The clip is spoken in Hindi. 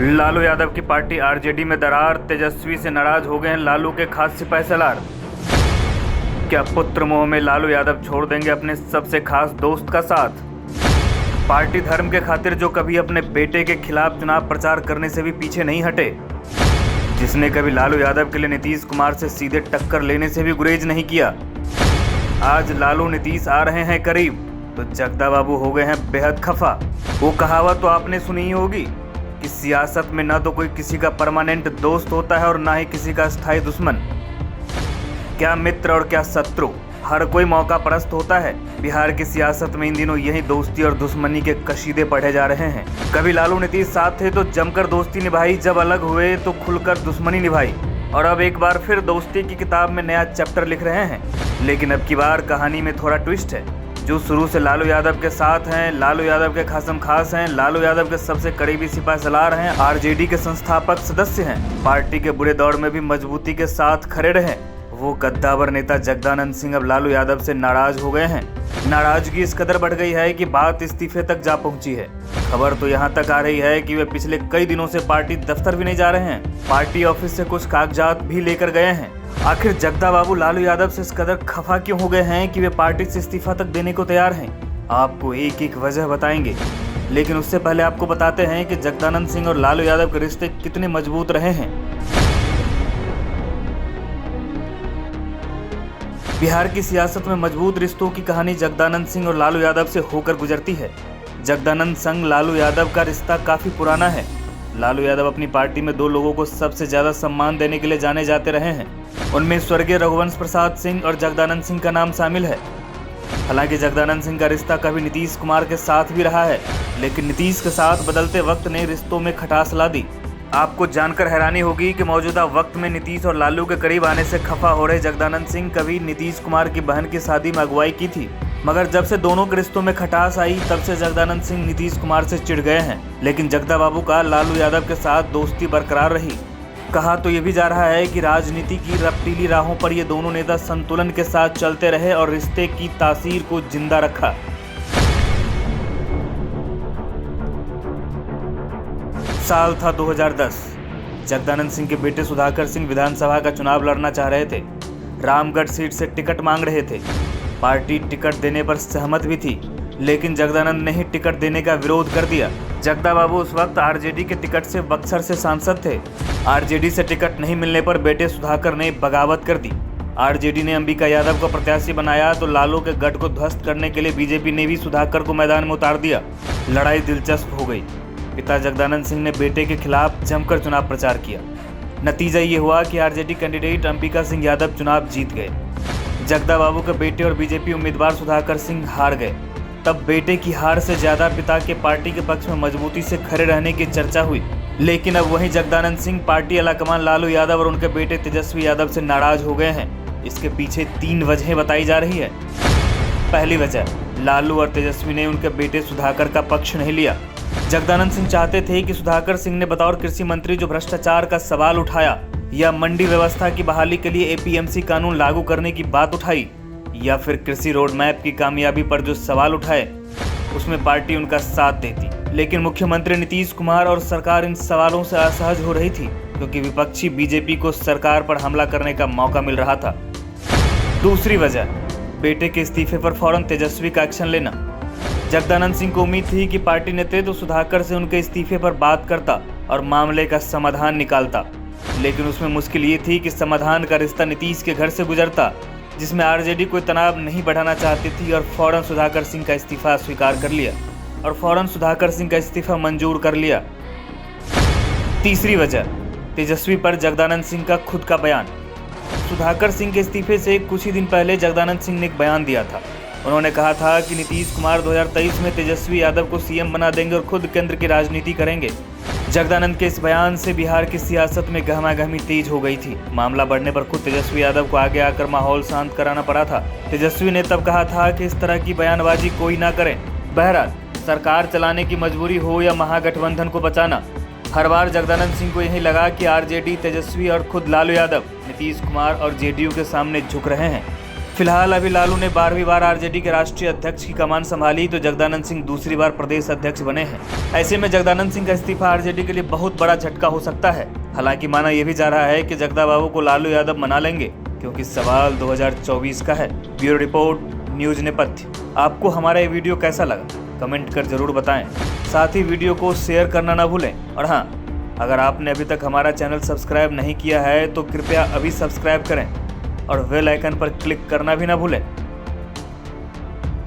लालू यादव की पार्टी आरजेडी में दरार, तेजस्वी से नाराज हो गए हैं लालू के खास सिपाही सालार। क्या पुत्र मोह में लालू यादव छोड़ देंगे अपने सबसे खास दोस्त का साथ? पार्टी धर्म के खातिर जो कभी अपने बेटे के खिलाफ चुनाव प्रचार करने से भी पीछे नहीं हटे, जिसने कभी लालू यादव के लिए नीतीश कुमार से सीधे टक्कर लेने से भी गुरेज नहीं किया, आज लालू नीतीश आ रहे हैं करीब तो जगदा बाबू हो गए हैं बेहद खफा। वो कहावत तो आपने सुनी ही होगी कि सियासत में ना तो कोई किसी का परमानेंट दोस्त होता है और ना ही किसी का स्थायी दुश्मन। क्या मित्र और क्या शत्रु, हर कोई मौका परस्त होता है। बिहार की सियासत में इन दिनों यही दोस्ती और दुश्मनी के कशीदे पढ़े जा रहे हैं। कभी लालू नीतीश साथ थे तो जमकर दोस्ती निभाई, जब अलग हुए तो खुलकर दुश्मनी निभाई, और अब एक बार फिर दोस्ती की किताब में नया चैप्टर लिख रहे हैं। लेकिन अब की बार कहानी में थोड़ा ट्विस्ट है। जो शुरू से लालू यादव के साथ हैं, लालू यादव के खासम खास हैं, लालू यादव के सबसे करीबी सिपाही सालार हैं, आरजेडी के संस्थापक सदस्य हैं, पार्टी के बुरे दौर में भी मजबूती के साथ खड़े रहे, वो कद्दावर नेता जगदानंद सिंह अब लालू यादव से नाराज हो गए हैं। नाराजगी इस कदर बढ़ गई है कि बात इस्तीफे तक जा पहुंची है। खबर तो यहां तक आ रही है कि वे पिछले कई दिनों से पार्टी दफ्तर भी नहीं जा रहे हैं, पार्टी ऑफिस से कुछ कागजात भी लेकर गए हैं। आखिर जगदा बाबू लालू यादव से इस कदर खफा क्यों हो गए हैं कि वे पार्टी से इस्तीफा तक देने को तैयार हैं? आपको एक एक वजह बताएंगे, लेकिन उससे पहले आपको बताते हैं कि जगदानंद सिंह और लालू यादव के रिश्ते कितने मजबूत रहे हैं। बिहार की सियासत में मजबूत रिश्तों की कहानी जगदानंद सिंह और लालू यादव से होकर गुजरती है। जगदानंद संग लालू यादव का रिश्ता काफी पुराना है। लालू यादव अपनी पार्टी में दो लोगों को सबसे ज्यादा सम्मान देने के लिए जाने जाते रहे हैं। उनमें स्वर्गीय रघुवंश प्रसाद सिंह और जगदानंद सिंह का नाम शामिल है। हालांकि जगदानंद सिंह का रिश्ता कभी नीतीश कुमार के साथ भी रहा है, लेकिन नीतीश के साथ बदलते वक्त ने रिश्तों में खटास ला दी। आपको जानकर हैरानी होगी कि मौजूदा वक्त में नीतीश और लालू के करीब आने से खफा हो रहे जगदानंद सिंह कभी नीतीश कुमार की बहन की शादी में अगुवाई की थी, मगर जब से दोनों के रिश्तों में खटास आई तब से जगदानंद सिंह नीतीश कुमार से चिढ़ गए हैं। लेकिन जगदा बाबू का लालू यादव के साथ दोस्ती बरकरार रही। कहा तो ये भी जा रहा है कि राजनीति की रफ्तीली राहों पर ये दोनों नेता संतुलन के साथ चलते रहे और रिश्ते की तासीर को जिंदा रखा। साल था 2010। जगदानंद सिंह के बेटे सुधाकर सिंह विधानसभा का चुनाव लड़ना चाह रहे थे। रामगढ़ सीट से टिकट मांग रहे थे। पार्टी टिकट देने पर सहमत भी थी, लेकिन जगदानंद ने ही टिकट देने का विरोध कर दिया। जगदा बाबू उस वक्त आरजेडी के टिकट से बक्सर से सांसद थे। आरजेडी से टिकट नहीं मिलने पर बेटे सुधाकर ने बगावत कर दी। आरजेडी ने अंबिका यादव को प्रत्याशी बनाया तो लालू के गढ़ को ध्वस्त करने के लिए बीजेपी ने भी सुधाकर को मैदान में उतार दिया। लड़ाई दिलचस्प हो गई। पिता जगदानंद सिंह ने बेटे के खिलाफ जमकर चुनाव प्रचार किया। नतीजा ये हुआ कि आरजेडी कैंडिडेट अंबिका सिंह यादव चुनाव जीत गए। जगदा बाबू के बेटे और बीजेपी उम्मीदवार सुधाकर सिंह हार गए। तब बेटे की हार से ज्यादा पिता के पार्टी के पक्ष में मजबूती से खड़े रहने की चर्चा हुई। लेकिन अब वहीं जगदानंद सिंह पार्टी आलाकमान लालू यादव और उनके बेटे तेजस्वी यादव से नाराज हो गए हैं। इसके पीछे 3 वजहें बताई जा रही है। पहली वजह, लालू और तेजस्वी ने उनके बेटे सुधाकर का पक्ष नहीं लिया। जगदानंद सिंह चाहते थे कि सुधाकर सिंह ने बतौर कृषि मंत्री जो भ्रष्टाचार का सवाल उठाया, या मंडी व्यवस्था की बहाली के लिए एपीएमसी कानून लागू करने की बात उठाई, या फिर कृषि रोड मैप की कामयाबी पर जो सवाल उठाए, उसमें पार्टी उनका साथ देती। लेकिन मुख्यमंत्री नीतीश कुमार और सरकार इन सवालों से असहज हो रही थी, क्योंकि विपक्षी बीजेपी को सरकार पर हमला करने का मौका मिल रहा था। दूसरी वजह, बेटे के इस्तीफे पर फौरन तेजस्वी का एक्शन लेना। जगदानंद सिंह को उम्मीद थी कि पार्टी नेतृत्व सुधाकर से उनके इस्तीफे पर बात करता और मामले का समाधान निकालता, लेकिन उसमें मुश्किल ये थी कि समाधान का रिश्ता नीतीश के घर से गुजरता, जिसमें आरजेडी कोई तनाव नहीं बढ़ाना चाहती थी, और फौरन सुधाकर सिंह का इस्तीफा स्वीकार कर लिया और फौरन सुधाकर सिंह का इस्तीफा मंजूर कर लिया। तीसरी वजह, तेजस्वी पर जगदानंद सिंह का खुद का बयान। सुधाकर सिंह के इस्तीफे से कुछ ही दिन पहले जगदानंद सिंह ने एक बयान दिया था। उन्होंने कहा था कि नीतीश कुमार 2023 में तेजस्वी यादव को सीएम बना देंगे और खुद केंद्र की राजनीति करेंगे। जगदानंद के इस बयान से बिहार की सियासत में गहमागहमी तेज हो गई थी। मामला बढ़ने पर खुद तेजस्वी यादव को आगे आकर माहौल शांत कराना पड़ा था। तेजस्वी ने तब कहा था कि इस तरह की बयानबाजी कोई ना करे। बहरहाल, सरकार चलाने की मजबूरी हो या महागठबंधन को बचाना, हर बार जगदानंद सिंह को यही लगा कि आरजेडी, तेजस्वी और खुद लालू यादव नीतीश कुमार और जेडीयू के सामने झुक रहे हैं। फिलहाल अभी लालू ने 12वीं बार आरजेडी के राष्ट्रीय अध्यक्ष की कमान संभाली तो जगदानंद सिंह दूसरी बार प्रदेश अध्यक्ष बने हैं। ऐसे में जगदानंद सिंह का इस्तीफा आरजेडी के लिए बहुत बड़ा झटका हो सकता है। हालांकि माना यह भी जा रहा है कि जगदा बाबू को लालू यादव मना लेंगे, क्योंकि सवाल 2024 का है। ब्यूरो रिपोर्ट, न्यूज नेपथ्य। आपको हमारा ये वीडियो कैसा लगा कमेंट कर जरूर बताएं। साथ ही वीडियो को शेयर करना ना भूलें। और हाँ, अगर आपने अभी तक हमारा चैनल सब्सक्राइब नहीं किया है तो कृपया अभी सब्सक्राइब करें और बेल आइकन पर क्लिक करना भी ना भूलें।